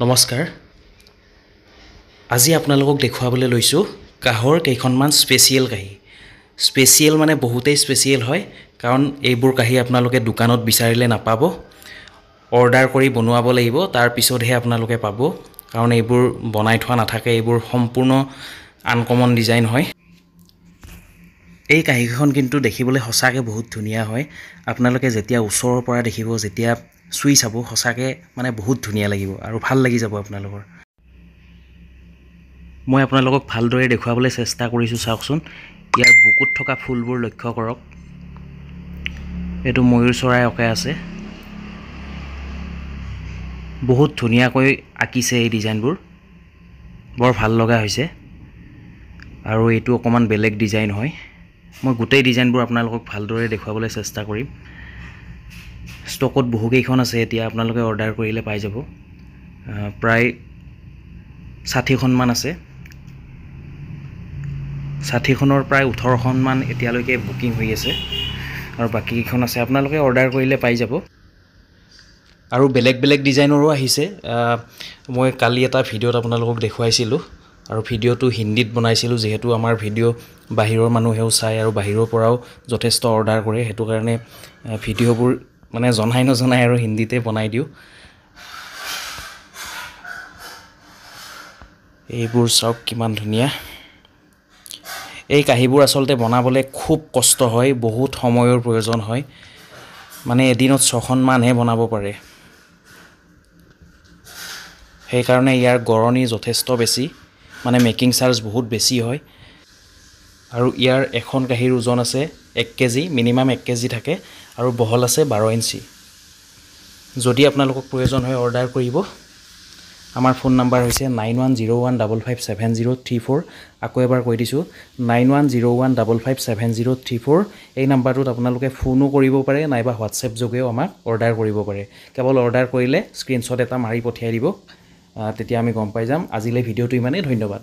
নমস্কাৰ আজি আপোনালোকক দেখুৱাবলৈ লৈছোঁ কাহৰ কেইখনমান স্পেচিয়েল কাহি স্পেচিয়েল মানে বহুতেই স্পেচিয়েল হয় কাৰণ এইবোৰ কাহি আপোনালোকে দোকানত বিচাৰিলে নাপাব অৰ্ডাৰ কৰি বনোৱাব লাগিব তাৰ পিছতহে আপোনালোকে পাব কাৰণ এইবোৰ বনাই থোৱা নাথাকে এইবোৰ সম্পূৰ্ণ আনকমন ডিজাইন হয় এই কাহিখন কিন্তু দেখিবলৈ সঁচাকৈ বহুত ধুনীয়া হয় আপোনালোকে যেতিয়া ওচৰৰ পৰা দেখিব যেতিয়া চুই চাব সঁচাকৈ মানে বহুত ধুনীয়া লাগিব আৰু ভাল লাগি যাব আপোনালোকৰ মই আপোনালোকক ভালদৰে দেখুৱাবলৈ চেষ্টা কৰিছোঁ চাওকচোন ইয়াৰ বুকুত থকা ফুলবোৰ লক্ষ্য কৰক এইটো ময়ূৰ চৰাই অঁকাই আছে বহুত ধুনীয়াকৈ আঁকিছে এই ডিজাইনবোৰ বৰ ভাল লগা হৈছে আৰু এইটো অকমান বেলেগ ডিজাইন হয় মই গোটেই ডিজাইনবোৰ আপোনালোকক ভালদৰে দেখুৱাবলৈ চেষ্টা কৰিম ষ্টকত বহুকেইখন আছে এতিয়া আপোনালোকে অৰ্ডাৰ কৰিলে পাই যাব প্ৰায় 60খন মান আছে 60খনৰ প্ৰায় 18খন মান এতিয়ালৈকে বুকিং হৈ আছে আৰু বাকি কেইখন আছে আপোনালোকে অৰ্ডাৰ কৰিলে পাই যাব আৰু বেলেগ বেলেগ ডিজাইনৰো আহিছে মই কালি এটা ভিডিঅ'ত আপোনালোকক দেখুৱাইছিলোঁ আৰু ভিডিঅ'টো হিন্দীত বনাইছিলোঁ যেহেতু আমাৰ ভিডিঅ' বাহিৰৰ মানুহেও চাই আৰু বাহিৰৰ পৰাও যথেষ্ট অৰ্ডাৰ কৰে হেতু কাৰণে ভিডিঅ'বোৰ মানে জনাই নজনাই আৰু হিন্দীতে বনাই দিও এইবোৰ সব কিমান ধুনীয়া এই কাহিবোৰ আসলতে বনাবলৈ খুব কষ্ট হয় বহুত সময়ৰ প্ৰয়োজন হয় মানে এদিনত 6খন মানহে বনাব পাৰে সেই কাৰণে ইয়াৰ গৰণী যথেষ্ট বেছি মানে মেকিং চাৰ্জ বহুত বেছি হয় আৰু ইয়াৰ এখন কাহিৰ ওজন আছে 1 কেজি মিনিমাম 1 কেজি থাকে আৰু বহল আছে 12 ইঞ্চি যদি আপোনালোকক প্ৰয়োজন হয় অৰ্ডাৰ কৰিব আমাৰ ফোন নম্বৰ হৈছে 9101557034 আকৌ এবাৰ কৈ দিছো 9101557034 এই নম্বৰটোত আপোনালোকে ফোনো কৰিব পাৰে নাইবা WhatsApp যোগেও আমাক অৰ্ডাৰ কৰিব পাৰে কেৱল অৰ্ডাৰ কৰিলে স্ক্ৰিনশ্বট এটা মাৰি পঠিয়াই দিব তেতিয়া আমি গম পাই যাম আজিলৈ ভিডিঅ'টো ইমানেই ধন্যবাদ